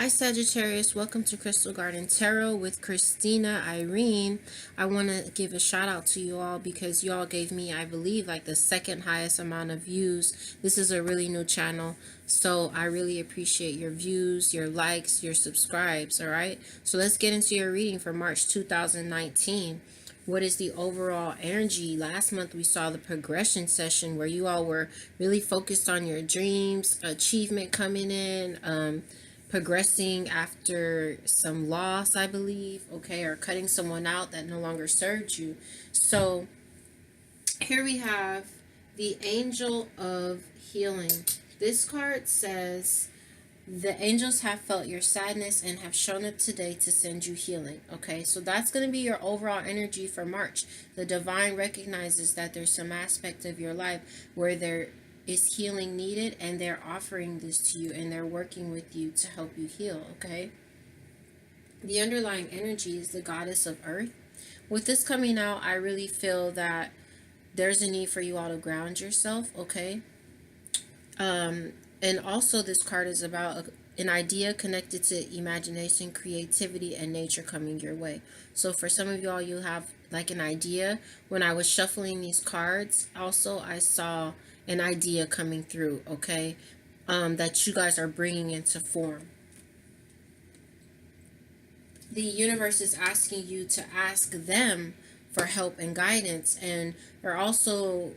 Hi Sagittarius, welcome to Crystal Garden Tarot with Christina Irene. I want to give a shout out to you all because you all gave me, I believe, like the second highest amount of views. This is a really new channel, so I really appreciate your views, your likes, your subscribes, all right? So let's get into your reading for March 2019. What is the overall energy? Last month we saw the progression session where you all were really focused on your dreams, achievement coming in, progressing after some loss, I believe, okay, or cutting someone out that no longer served you. So here we have the Angel of Healing. This card says, the angels have felt your sadness and have shown up today to send you healing. Okay, so that's going to be your overall energy for March. The divine recognizes that there's some aspect of your life where there is healing needed, and they're offering this to you and they're working with you to help you heal. Okay, the underlying energy is the goddess of earth. With this coming out, I really feel that there's a need for you all to ground yourself. Okay, and also this card is about an idea connected to imagination, creativity, and nature coming your way. So for some of y'all, you have like an idea. When I was shuffling these cards, also I saw an idea coming through, okay, that you guys are bringing into form. The universe is asking you to ask them for help and guidance, and they're also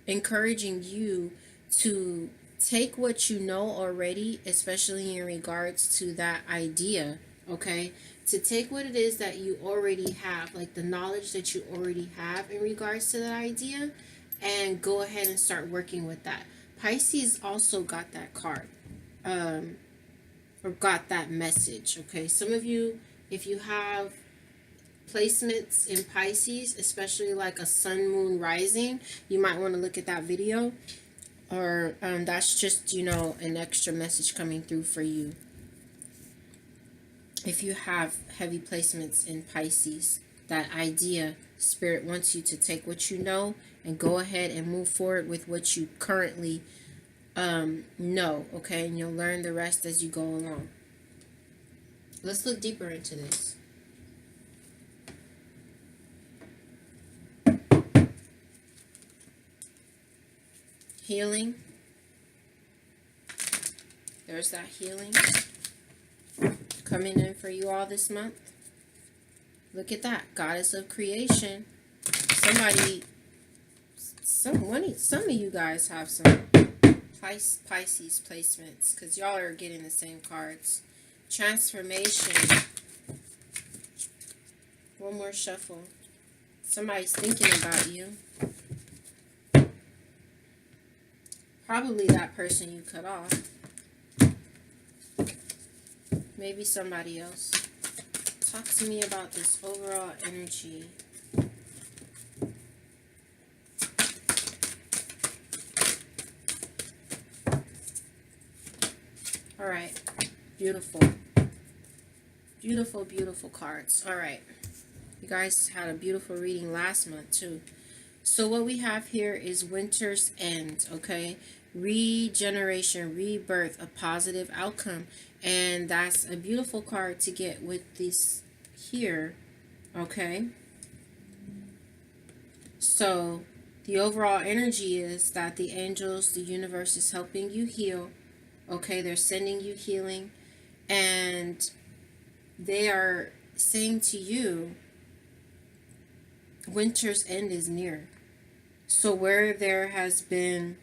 encouraging you to take what you know already, especially in regards to that idea, okay? To take what it is that you already have, like the knowledge that you already have in regards to that idea, and go ahead and start working with that. Pisces also got that card, or got that message, okay? Some of you, if you have placements in Pisces, especially like a sun, moon, rising, you might want to look at that video, or that's just, you know, an extra message coming through for you. If you have heavy placements in Pisces, that idea, Spirit wants you to take what you know and go ahead and move forward with what you currently know, okay? And you'll learn the rest as you go along. Let's look deeper into this. Healing. There's that healing coming in for you all this month. Look at that. Goddess of creation. Some of you guys have some Pisces placements because y'all are getting the same cards. Transformation. One more shuffle. Somebody's thinking about you. Probably that person you cut off. Maybe somebody else. Talk to me about this overall energy. All right. Beautiful. Beautiful, beautiful cards. All right. You guys had a beautiful reading last month too. So what we have here is winter's end, okay? Regeneration, rebirth, a positive outcome. And that's a beautiful card to get with this here, okay? So the overall energy is that the angels, the universe is helping you heal, okay? They're sending you healing, and they are saying to you, winter's end is near. So where there has been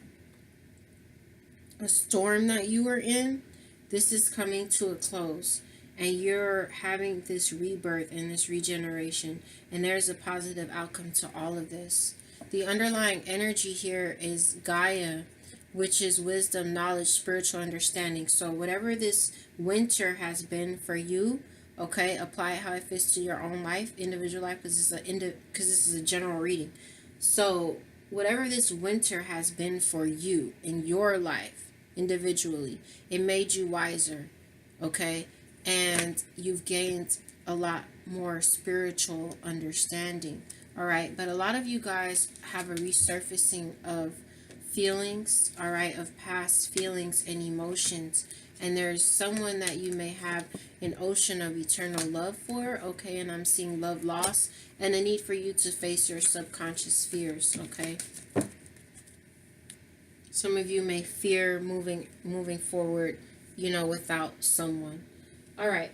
a storm that you were in, this is coming to a close, and you're having this rebirth and this regeneration, and there's a positive outcome to all of this. The underlying energy here is Gaia, which is wisdom, knowledge, spiritual understanding. So whatever this winter has been for you, okay, apply it how it fits to your own life, individual life, because this is a general reading. So whatever this winter has been for you in your life individually, it made you wiser, okay? And you've gained a lot more spiritual understanding, all right? But a lot of you guys have a resurfacing of feelings, all right, of past feelings and emotions, And there's someone that you may have an ocean of eternal love for, okay? And I'm seeing love loss and a need for you to face your subconscious fears, okay? Some of you may fear moving forward, you know, without someone. All right.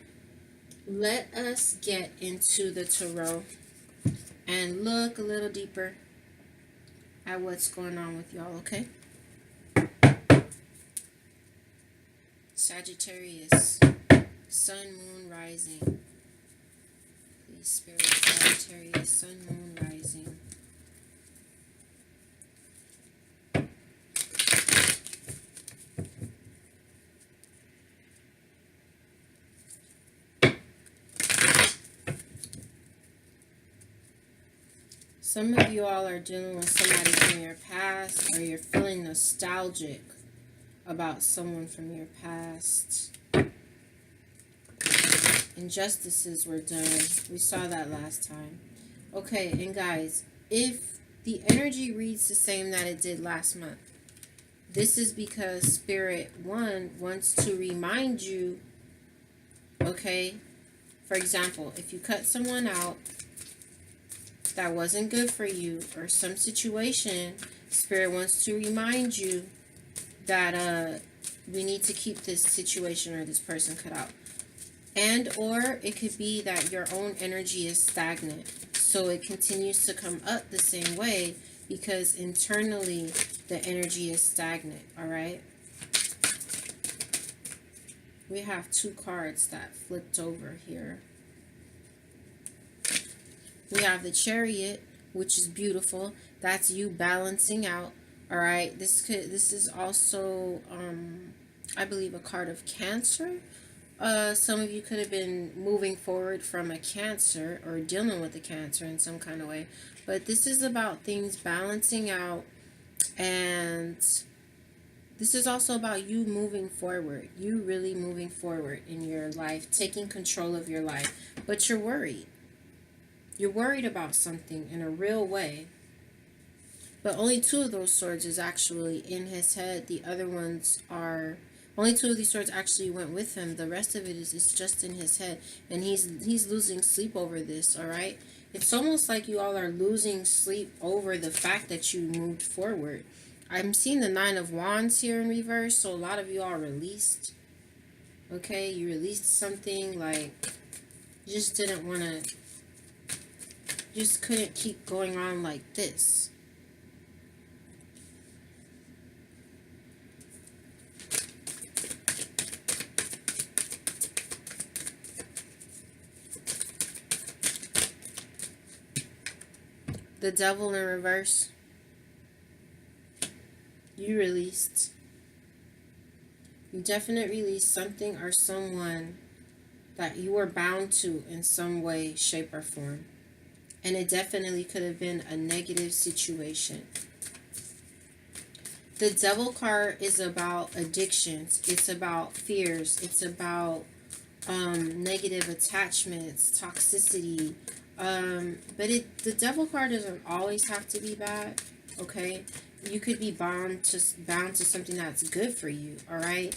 Let us get into the tarot and look a little deeper at what's going on with y'all, okay? Sagittarius, Sun, Moon, Rising. Please, Spirit, Sagittarius, Sun, Moon, Rising. Some of you all are dealing with somebody from your past, or you're feeling nostalgic about someone from your past. Injustices were done. We saw that last time. Okay, and guys, if the energy reads the same that it did last month, this is because Spirit 1 wants to remind you, okay? For example, if you cut someone out that wasn't good for you, or some situation, Spirit wants to remind you that we need to keep this situation or this person cut out. And or it could be that your own energy is stagnant, so it continues to come up the same way because internally the energy is stagnant. All right, we have 2 cards that flipped over here. We have the Chariot, which is beautiful. That's you balancing out. All right, this is also I believe a card of Cancer. Some of you could have been moving forward from a Cancer or dealing with a Cancer in some kind of way, but this is about things balancing out, and this is also about you moving forward, you really moving forward in your life, taking control of your life. But you're worried. You're worried about something in a real way. But only 2 of those swords is actually in his head. The other ones are... Only 2 of these swords actually went with him. The rest of it is just in his head. And he's losing sleep over this, alright? It's almost like you all are losing sleep over the fact that you moved forward. I'm seeing the 9 of Wands here in reverse. So a lot of you all released. Okay, you released something, like you just didn't want to... Just couldn't keep going on like this. The Devil in reverse. You released. You definitely released something or someone that you were bound to in some way, shape, or form. And it definitely could have been a negative situation. The Devil card is about addictions. It's about fears. It's about negative attachments, toxicity. But the Devil card doesn't always have to be bad, okay? You could be bound to something that's good for you, all right?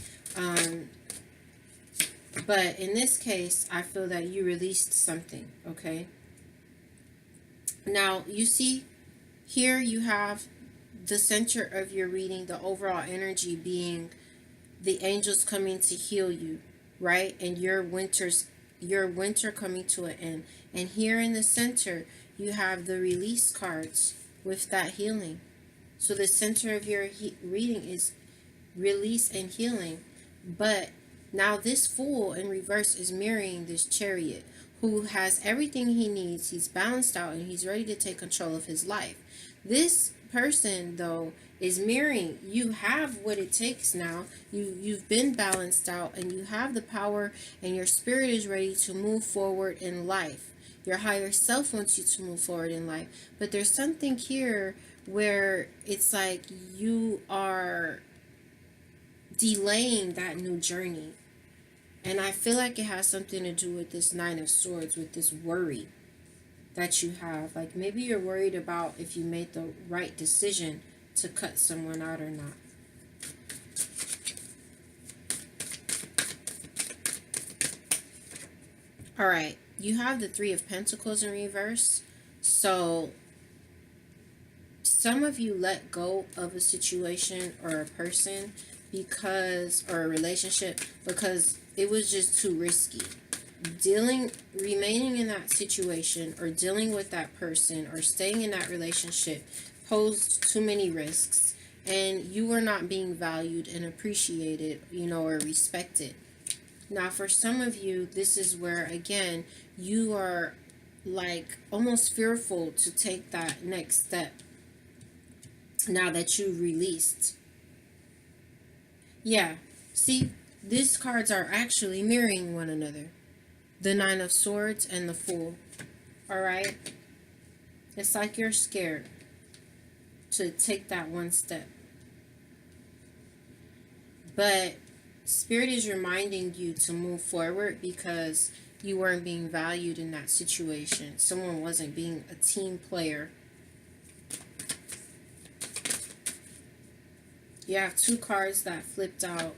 But in this case, I feel that you released something, okay? Now, you see, here you have the center of your reading, the overall energy being the angels coming to heal you, right? And your winter coming to an end. And here in the center, you have the release cards with that healing. So the center of your reading is release and healing. But now this Fool in reverse is mirroring this Chariot, who has everything he needs. He's balanced out and he's ready to take control of his life. This person, though, is mirroring. You have what it takes now. You've been balanced out and you have the power, and your spirit is ready to move forward in life. Your higher self wants you to move forward in life. But there's something here where it's like you are delaying that new journey. And I feel like it has something to do with this 9 of Swords, with this worry that you have. Like maybe you're worried about if you made the right decision to cut someone out or not. All right, you have the Three of Pentacles in reverse. So some of you let go of a situation or a person or a relationship because it was just too risky. Remaining in that situation or dealing with that person or staying in that relationship posed too many risks, and you were not being valued and appreciated, or respected. Now, for some of you, this is where, again, you are like almost fearful to take that next step now that you released. Yeah, see, these cards are actually mirroring one another. The Nine of Swords and the Fool. Alright? It's like you're scared to take that one step. But Spirit is reminding you to move forward because you weren't being valued in that situation. Someone wasn't being a team player. You have two cards that flipped out.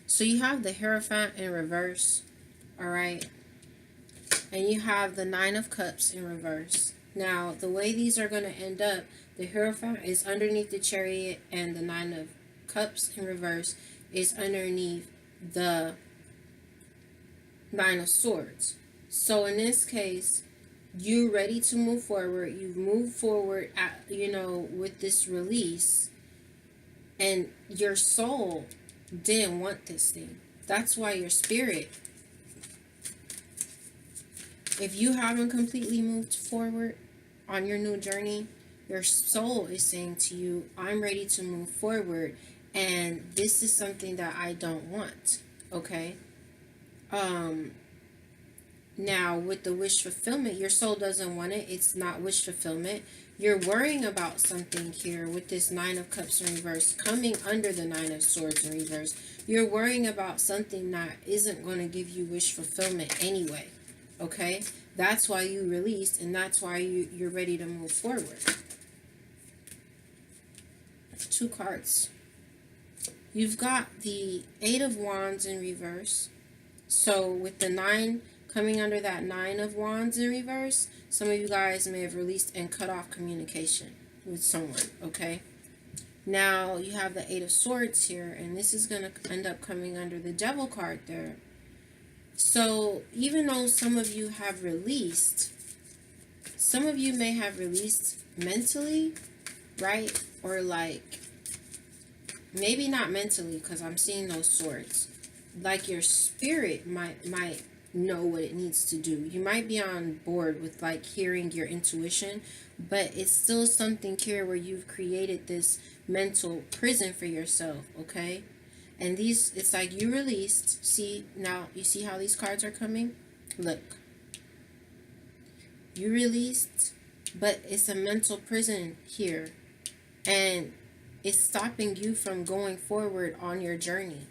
So you have the Hierophant in reverse. Alright? And you have the Nine of Cups in reverse. Now, the way these are going to end up, the Hierophant is underneath the Chariot, and the Nine of Cups in reverse is underneath the Nine of Swords. So in this case, you're ready to move forward. You've moved forward, with this release, and your soul didn't want this thing. That's why your spirit, if you haven't completely moved forward on your new journey, your soul is saying to you, I'm ready to move forward, and this is something that I don't want. Okay? Now, with the wish fulfillment, your soul doesn't want it. It's not wish fulfillment. You're worrying about something here with this Nine of Cups in reverse coming under the Nine of Swords in reverse. You're worrying about something that isn't going to give you wish fulfillment anyway. Okay? That's why you released, and that's why you're ready to move forward. Two cards. You've got the Eight of Wands in reverse. So with the 9 coming under that Nine of Wands in reverse, some of you guys may have released and cut off communication with someone, okay? Now you have the Eight of Swords here, and this is going to end up coming under the Devil card there. So even though some of you have released, some of you may have released mentally, right? Or like, maybe not mentally, because I'm seeing those swords. Like your spirit might know what it needs to do. You might be on board with like hearing your intuition, but it's still something here where you've created this mental prison for yourself, okay? And these, it's like you released. See, now you see how these cards are coming? Look. You released, but it's a mental prison here. And it's stopping you from going forward on your journey.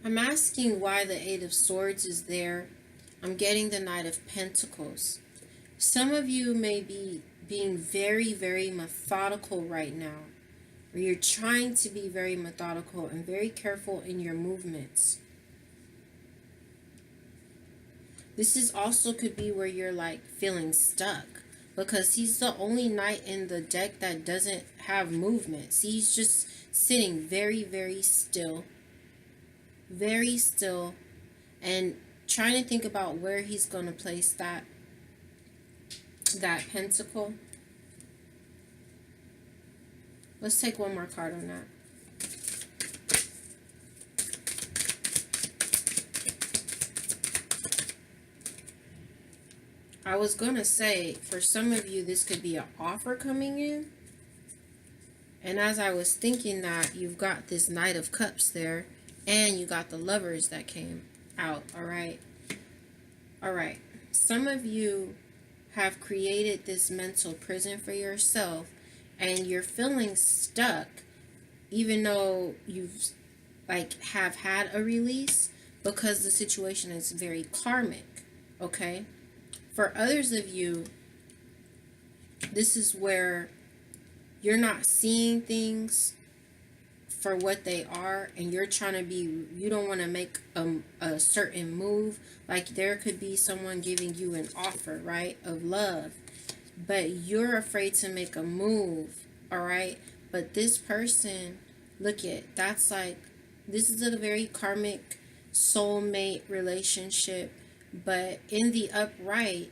I'm asking why the Eight of Swords is there. I'm getting the Knight of Pentacles. Some of you may be being very, very methodical right now. Or you're trying to be very methodical and very careful in your movements. This is also could be where you're like feeling stuck. Because he's the only knight in the deck that doesn't have movement. See, he's just sitting very, very still. Very still, and trying to think about where he's going to place that pentacle. Let's take one more card on that. I was going to say, for some of you, this could be an offer coming in. And as I was thinking that, you've got this Knight of Cups there. And you got the Lovers that came out, alright? Alright. Some of you have created this mental prison for yourself, and you're feeling stuck, even though you've, have had a release, because the situation is very karmic, okay? For others of you, this is where you're not seeing things for what they are, and you're trying to be, you don't want to make a certain move. Like there could be someone giving you an offer, right, of love, but you're afraid to make a move. All right, but this person, look at, that's like, this is a very karmic soulmate relationship, but in the upright,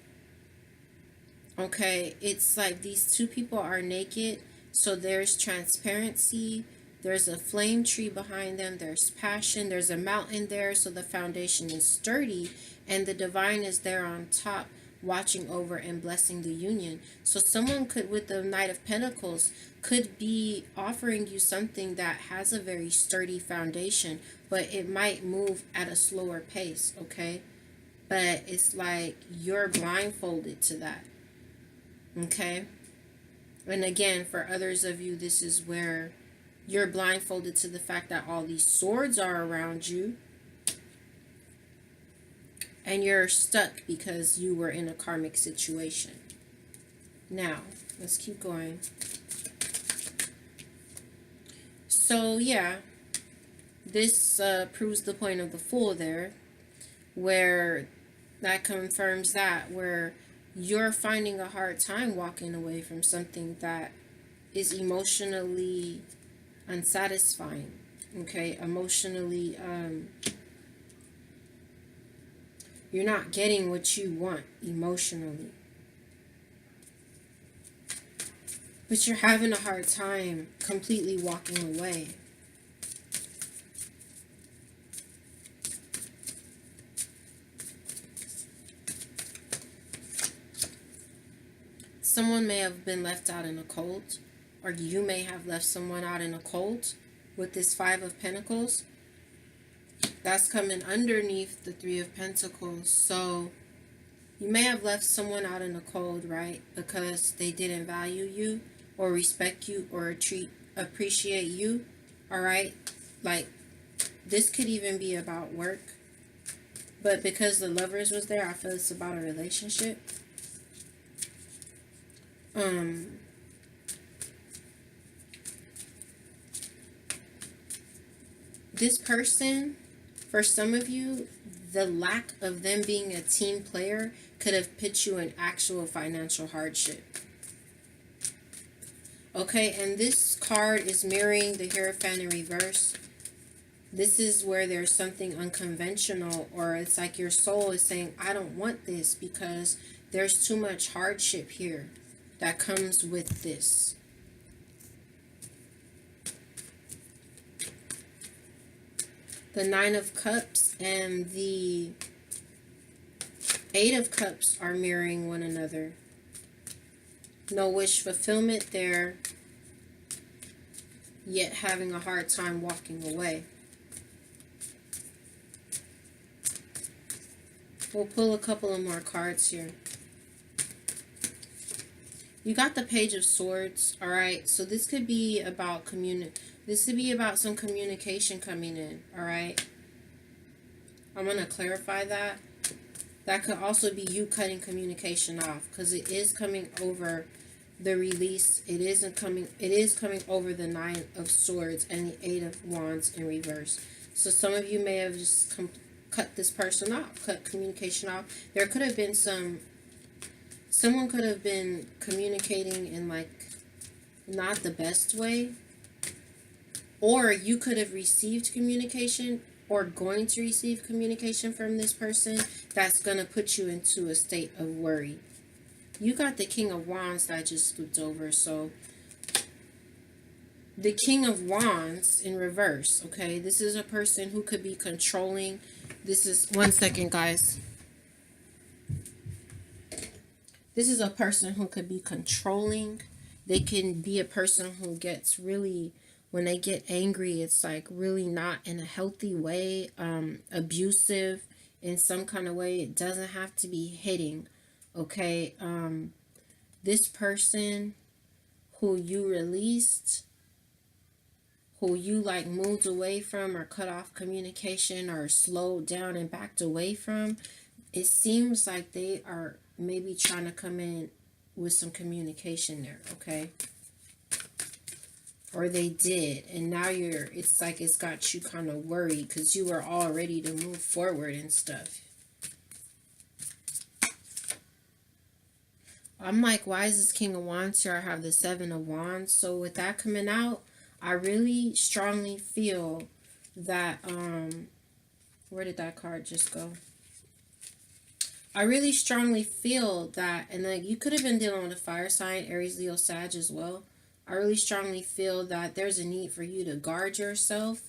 okay, it's like these two people are naked, so there's transparency, there's a flame tree behind them, there's passion, there's a mountain there, so the foundation is sturdy, and the divine is there on top, watching over and blessing the union. So someone could, with the Knight of Pentacles, could be offering you something that has a very sturdy foundation, but it might move at a slower pace, okay? But it's like you're blindfolded to that, okay? And again, for others of you, this is where you're blindfolded to the fact that all these swords are around you, and you're stuck because you were in a karmic situation. Now, let's keep going. So, yeah, this proves the point of the Fool there, where that confirms that, where you're finding a hard time walking away from something that is emotionally unsatisfying, okay? Emotionally, you're not getting what you want emotionally, but you're having a hard time completely walking away. Someone may have been left out in a cold, or you may have left someone out in a cold with this Five of Pentacles. That's coming underneath the Three of Pentacles. So you may have left someone out in the cold, right? Because they didn't value you or respect you or appreciate you. All right? Like, this could even be about work. But because the Lovers was there, I feel it's about a relationship. This person, for some of you, the lack of them being a team player could have put you in actual financial hardship. Okay, and this card is mirroring the Hierophant in reverse. This is where there's something unconventional, or it's like your soul is saying, I don't want this because there's too much hardship here that comes with this. The Nine of Cups and the Eight of Cups are mirroring one another. No wish fulfillment there, yet having a hard time walking away. We'll pull a couple of more cards here. You got the Page of Swords, all right? So this could be about this could be about some communication coming in, all right? I'm going to clarify that. That could also be you cutting communication off, because it is coming over the release. It is coming over the Nine of Swords and the Eight of Wands in reverse. So some of you may have just cut this person off, cut communication off. There could have been someone could have been communicating in like not the best way, or you could have received communication or going to receive communication from this person that's going to put you into a state of worry. You got the King of Wands that I just flipped over. So the King of Wands in reverse, okay? This is a person who could be controlling. This is, one second, guys. This is a person who could be controlling. They can be a person who gets really, when they get angry, it's like really not in a healthy way, abusive in some kind of way. It doesn't have to be hitting, okay? This person who you released, who you like moved away from or cut off communication or slowed down and backed away from, it seems like they are maybe trying to come in with some communication there, okay? or they did, and now it's like it's got you kind of worried because you were all ready to move forward and stuff. I'm like, why is this King of Wands here? I have the Seven of Wands. So with that coming out, I really strongly feel that, where did that card just go? I really strongly feel that, and like you could have been dealing with a fire sign, Aries, Leo, Sag as well. I really strongly feel that there's a need for you to guard yourself.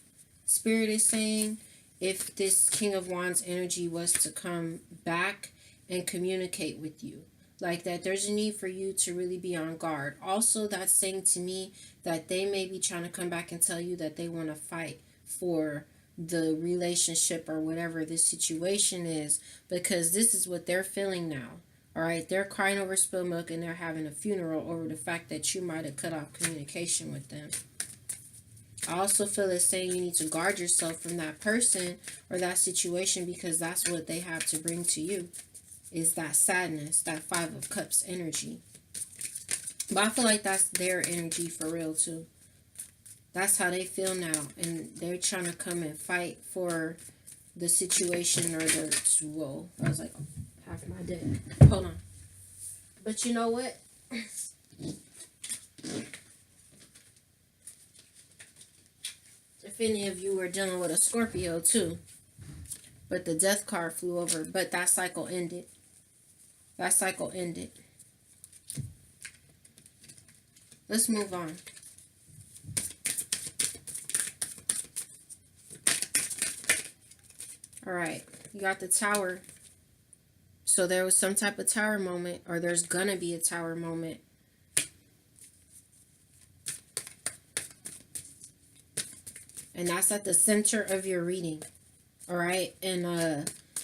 Spirit is saying, if this King of Wands energy was to come back and communicate with you, like that, there's a need for you to really be on guard. Also, that's saying to me that they may be trying to come back and tell you that they want to fight for the relationship or whatever this situation is, because this is what they're feeling now. All right, they're crying over spilled milk and they're having a funeral over the fact that you might have cut off communication with them. I also feel it's saying you need to guard yourself from that person or that situation, because that's what they have to bring to you, is that sadness, that Five of Cups energy. But I feel like that's their energy for real too. That's how they feel now, and they're trying to come and fight for the situation or the, whoa, I was like, half my day. Hold on. But you know what? If any of you were dealing with a Scorpio too, but the Death card flew over, but that cycle ended. That cycle ended. Let's move on. All right, you got the Tower. So there was some type of tower moment, or there's gonna be a tower moment. And that's at the center of your reading. All right, and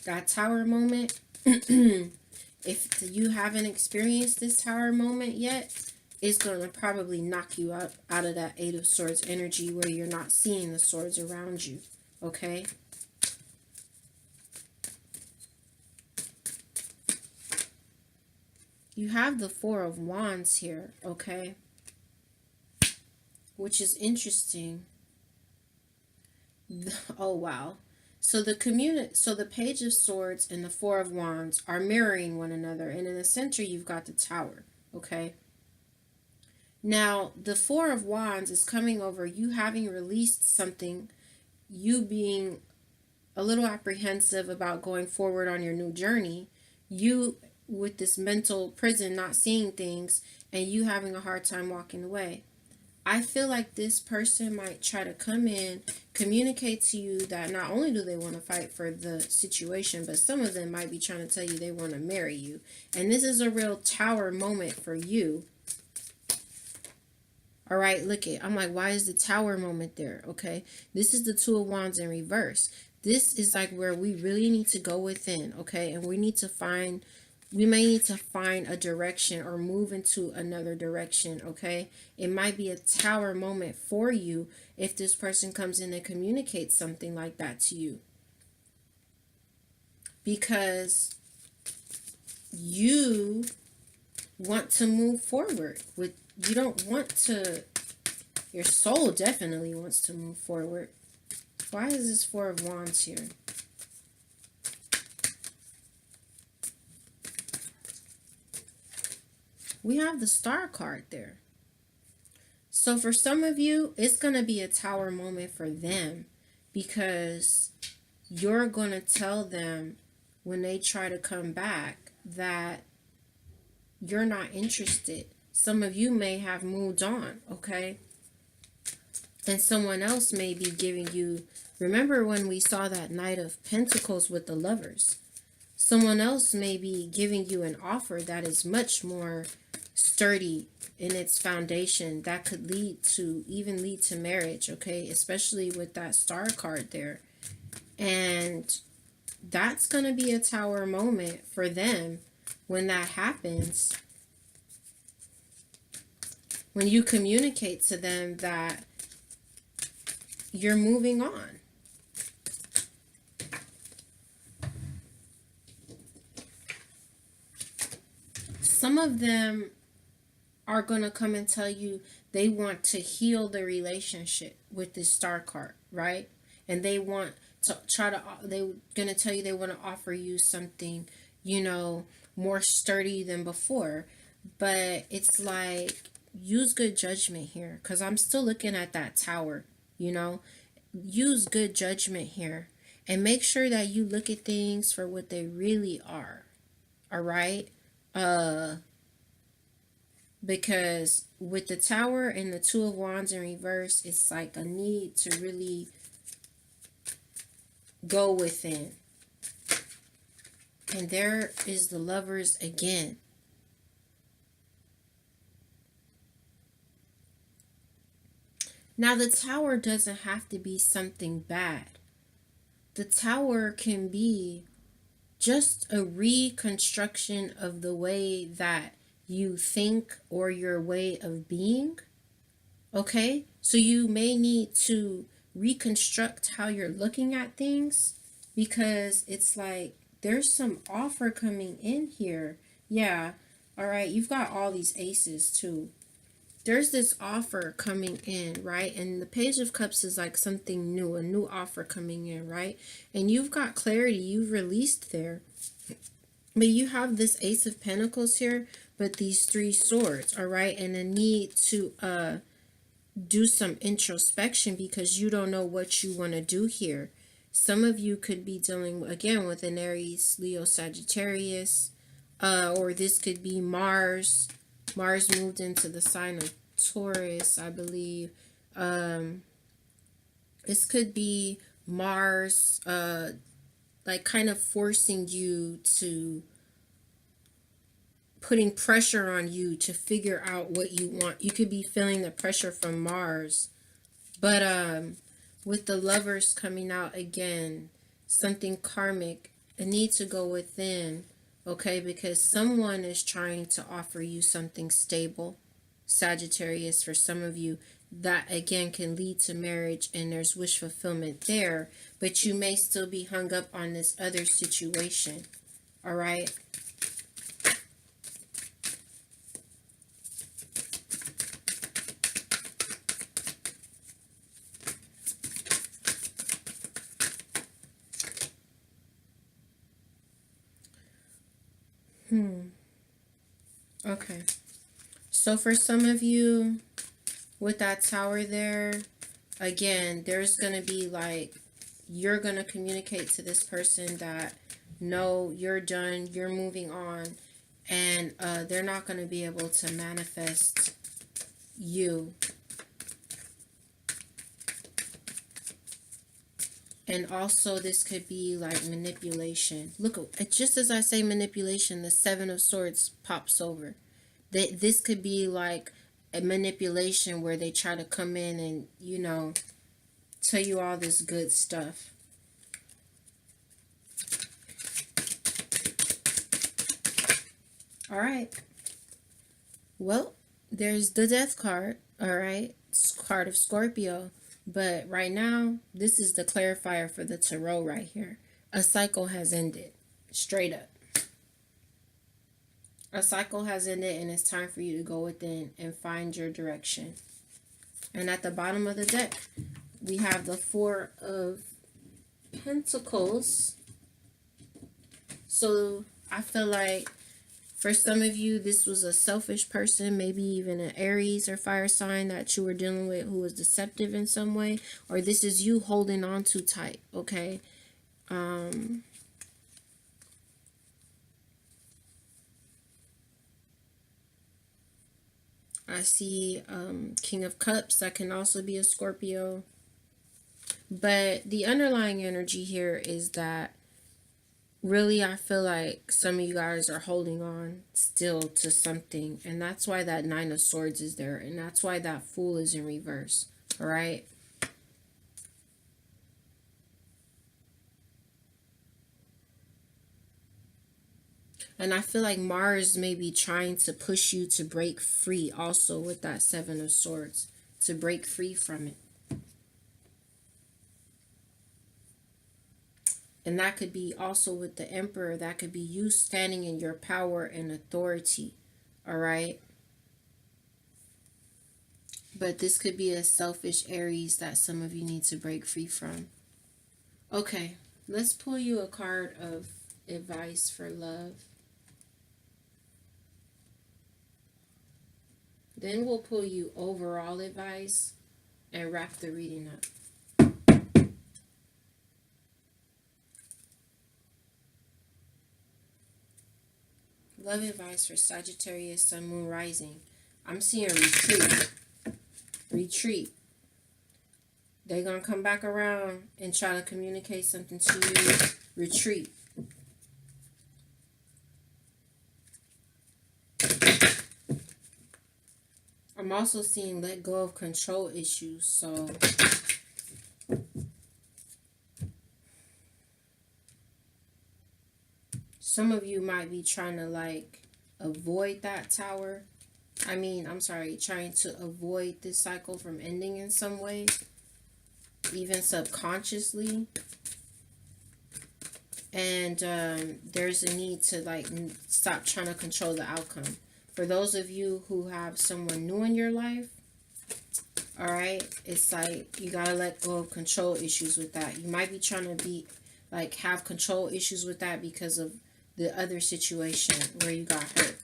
that tower moment, if you haven't experienced this tower moment yet, it's gonna probably knock you out of that Eight of Swords energy where you're not seeing the swords around you. Okay. You have the Four of Wands here, okay? Which is interesting. Oh, wow. So the Page of Swords and the Four of Wands are mirroring one another. And in the center, you've got the Tower, okay? Now, the Four of Wands is coming over you having released something, you being a little apprehensive about going forward on your new journey, you with this mental prison, not seeing things, and you having a hard time walking away. I feel like this person might try to come in, communicate to you that not only do they want to fight for the situation, but some of them might be trying to tell you they want to marry you. And this is a real Tower moment for you. All right, look it. I'm like, why is the Tower moment there? Okay, this is the Two of Wands in reverse. This is like where we really need to go within, okay? And we need to find, we may need to find a direction or move into another direction, okay? It might be a Tower moment for you if this person comes in and communicates something like that to you. Because you want to move forward with, you don't want to, your soul definitely wants to move forward. Why is this Four of Wands here? We have the Star card there. So for some of you, it's going to be a Tower moment for them, because you're going to tell them when they try to come back that you're not interested. Some of you may have moved on, okay? And someone else may be giving you, remember when we saw that Knight of Pentacles with the Lovers? Someone else may be giving you an offer that is much more sturdy in its foundation, that could lead to marriage, okay? Especially with that Star card there. And that's going to be a Tower moment for them when that happens. When you communicate to them that you're moving on. Some of them are going to come and tell you they want to heal the relationship with this star card, right? And they want to try to, they're going to tell you they want to offer you something, you know, more sturdy than before. But it's like, use good judgment here, because I'm still looking at that tower, you know. Use good judgment here and make sure that you look at things for what they really are. All right? Because with the tower and the two of wands in reverse, it's like a need to really go within. And there is the lovers again. Now the tower doesn't have to be something bad. The tower can be just a reconstruction of the way that you think or your way of being. Okay? So you may need to reconstruct how you're looking at things, because it's like there's some offer coming in here. Yeah. All right. You've got all these aces too. There's this offer coming in, right? And the Page of Cups is like something new, a new offer coming in, right? And you've got clarity, you've released there. But you have this Ace of Pentacles here, but these three swords, all right? And a need to do some introspection because you don't know what you want to do here. Some of you could be dealing, again, with an Aries, Leo, Sagittarius, or this could be Mars. Mars moved into the sign of Taurus, I believe. This could be Mars, like kind of forcing you to, putting pressure on you to figure out what you want. You could be feeling the pressure from Mars. But with the lovers coming out again, something karmic, a need to go within. Okay, because someone is trying to offer you something stable. Sagittarius, for some of you, that again can lead to marriage and there's wish fulfillment there. But you may still be hung up on this other situation. All right. Okay. So for some of you, with that tower there, again, there's going to be like, you're going to communicate to this person that, no, you're done, you're moving on, and they're not going to be able to manifest you. And also this could be like manipulation. Look, just as I say manipulation, the Seven of Swords pops over. This could be like a manipulation where they try to come in and, you know, tell you all this good stuff. All right. Well, there's the Death card. All right. It's card of Scorpio. But right now, this is the clarifier for the tarot right here. A cycle has ended. Straight up. A cycle has ended and it's time for you to go within and find your direction. And at the bottom of the deck, we have the Four of Pentacles. So I feel like for some of you, this was a selfish person, maybe even an Aries or fire sign that you were dealing with who was deceptive in some way. Or this is you holding on too tight, okay? I see King of Cups. That can also be a Scorpio. But the underlying energy here is that really, I feel like some of you guys are holding on still to something. And that's why that Nine of Swords is there. And that's why that Fool is in reverse. All right? And I feel like Mars may be trying to push you to break free also with that Seven of Swords. To break free from it. And that could be also with the Emperor. That could be you standing in your power and authority. All right? But this could be a selfish Aries that some of you need to break free from. Okay, let's pull you a card of advice for love. Then we'll pull you overall advice and wrap the reading up. Love advice for Sagittarius, Sun, Moon, Rising. I'm seeing retreat. Retreat. They're going to come back around and try to communicate something to you. Retreat. I'm also seeing let go of control issues. So some of you might be trying to like avoid that tower. I'm sorry, trying to avoid this cycle from ending in some way, even subconsciously. And there's a need to like stop trying to control the outcome. For those of you who have someone new in your life, all right, it's like you gotta let go of control issues with that. You might be trying to have control issues with that because of the other situation where you got hurt.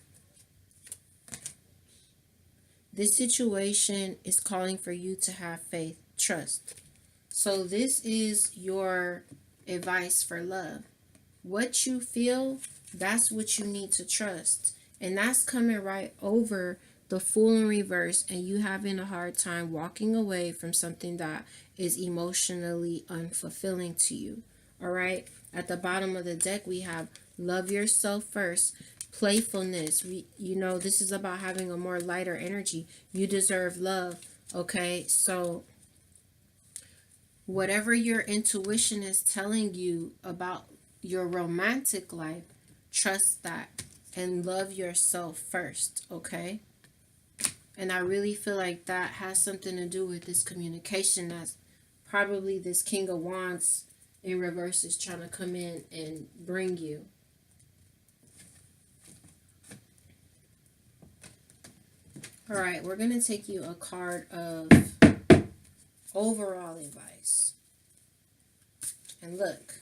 This situation is calling for you to have faith, trust. So this is your advice for love. What you feel, that's what you need to trust. And that's coming right over the Fool in reverse, and you having a hard time walking away from something that is emotionally unfulfilling to you. All right. At the bottom of the deck, we have love yourself first. Playfulness. This is about having a more lighter energy. You deserve love. Okay. So whatever your intuition is telling you about your romantic life, trust that and love yourself first. Okay. And I really feel like that has something to do with this communication that's probably this King of Wands in reverse is trying to come in and bring you. All right, we're going to take you a card of overall advice. And look,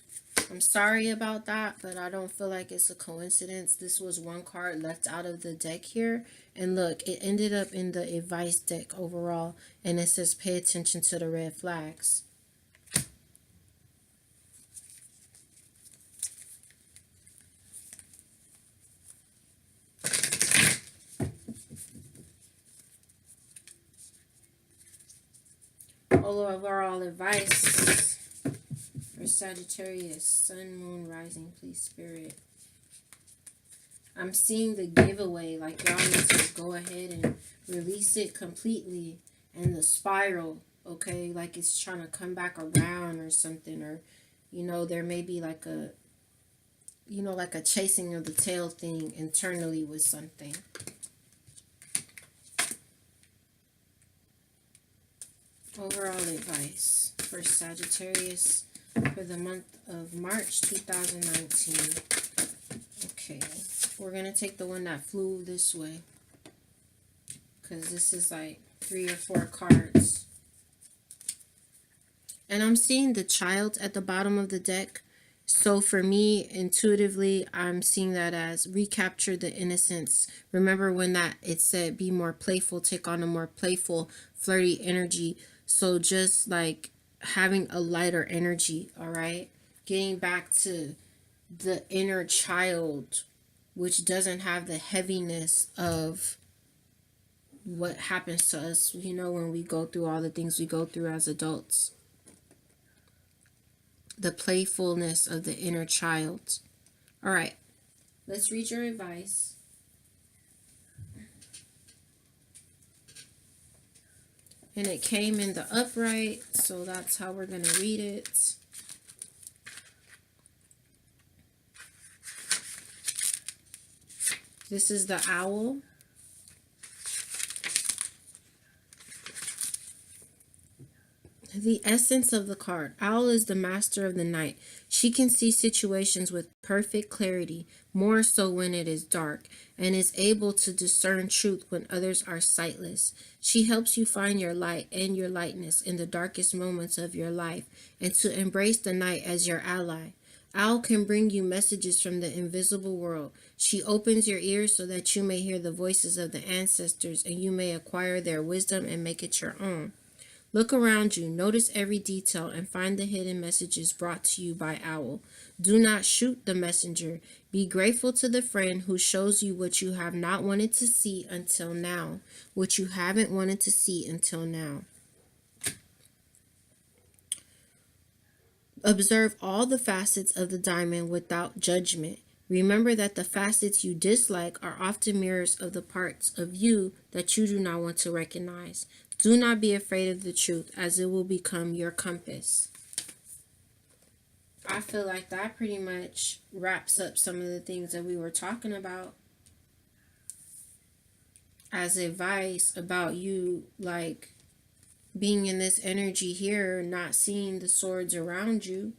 I'm sorry about that, but I don't feel like it's a coincidence. This was one card left out of the deck here. And look, it ended up in the advice deck overall. And it says pay attention to the red flags. Overall advice for Sagittarius, Sun, Moon, Rising, please, Spirit. I'm seeing the giveaway, like y'all need to go ahead and release it completely. And the spiral, okay, like it's trying to come back around or something. Or, there may be like a, like a chasing of the tail thing internally with something. Overall advice for Sagittarius for the month of March 2019. Okay, we're going to take the one that flew this way, because this is like 3 or 4 cards. And I'm seeing the child at the bottom of the deck. So for me, intuitively, I'm seeing that as recapture the innocence. Remember when it said be more playful, take on a more playful, flirty energy. So just like having a lighter energy, all right? Getting back to the inner child, which doesn't have the heaviness of what happens to us, when we go through all the things we go through as adults. The playfulness of the inner child. All right, let's read your advice. And it came in the upright, so that's how we're going to read it. This is the owl. The essence of the card. Owl is the master of the night. She can see situations with perfect clarity, more so when it is dark, and is able to discern truth when others are sightless. She helps you find your light and your lightness in the darkest moments of your life, and to embrace the night as your ally. Owl can bring you messages from the invisible world. She opens your ears so that you may hear the voices of the ancestors and you may acquire their wisdom and make it your own. Look around you, notice every detail, and find the hidden messages brought to you by Owl. Do not shoot the messenger. Be grateful to the friend who shows you what you have not wanted to see until now, what you haven't wanted to see until now. Observe all the facets of the diamond without judgment. Remember that the facets you dislike are often mirrors of the parts of you that you do not want to recognize. Do not be afraid of the truth, as it will become your compass. I feel like that pretty much wraps up some of the things that we were talking about as advice about you, like being in this energy here, not seeing the swords around you.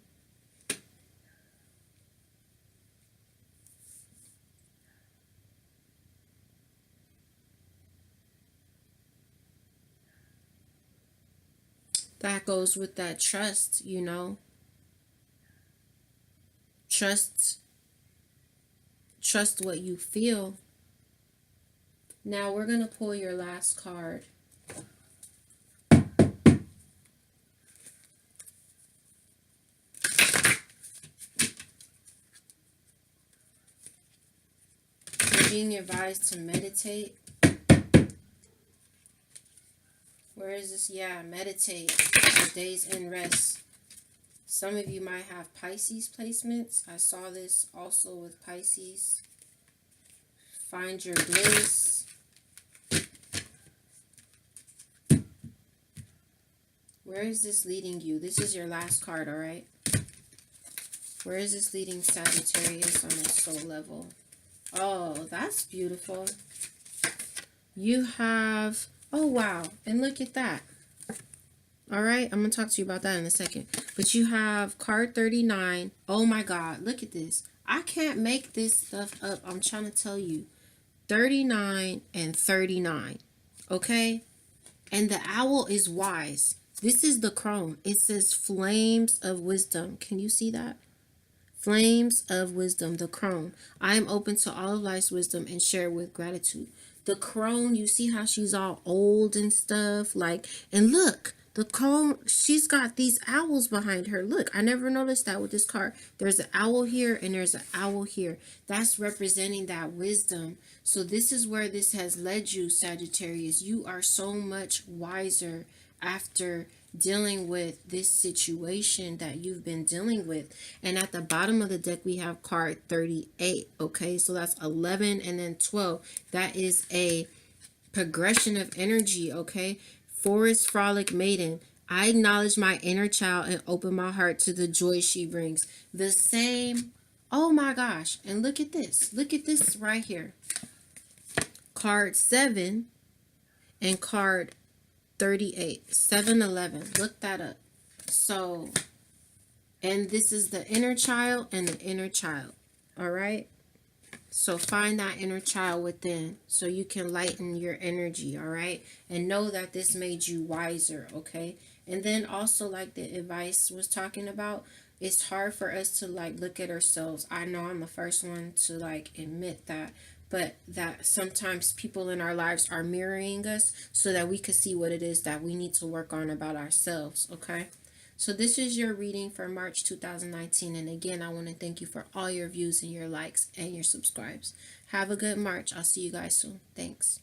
That goes with that trust, you know. Trust what you feel. Now we're going to pull your last card. You're being advised to meditate. Where is this? Yeah, meditate. The days in rest. Some of you might have Pisces placements. I saw this also with Pisces. Find your bliss. Where is this leading you? This is your last card, all right? Where is this leading Sagittarius on a soul level? Oh, that's beautiful. You have, oh wow, and look at that. All right, I'm going to talk to you about that in a second. But you have card 39. Oh my God, look at this. I can't make this stuff up. I'm trying to tell you. 39 and 39. Okay? And the owl is wise. This is the crone. It says flames of wisdom. Can you see that? Flames of wisdom, the crone. I am open to all of life's wisdom and share it with gratitude. The crone, you see how she's all old and stuff? Like, and look, the crone, she's got these owls behind her. Look, I never noticed that with this card. There's an owl here and there's an owl here. That's representing that wisdom. So this is where this has led you, Sagittarius. You are so much wiser after dealing with this situation that you've been dealing with. And at the bottom of the deck we have card 38. Okay, so that's 11 and then 12. That is a progression of energy. Okay, Forest Frolic Maiden. I acknowledge my inner child and open my heart to the joy she brings. The same. Oh my gosh. And look at this. Look at this right here. Card 7 and card 38, 7-11. Look that up. So, and this is the inner child and the inner child. All right. So find that inner child within so you can lighten your energy. All right. And know that this made you wiser. Okay. And then also, like the advice was talking about, it's hard for us to like look at ourselves. I know I'm the first one to like admit that. But that sometimes people in our lives are mirroring us so that we could see what it is that we need to work on about ourselves, okay? So this is your reading for March 2019. And again, I want to thank you for all your views and your likes and your subscribes. Have a good March. I'll see you guys soon. Thanks.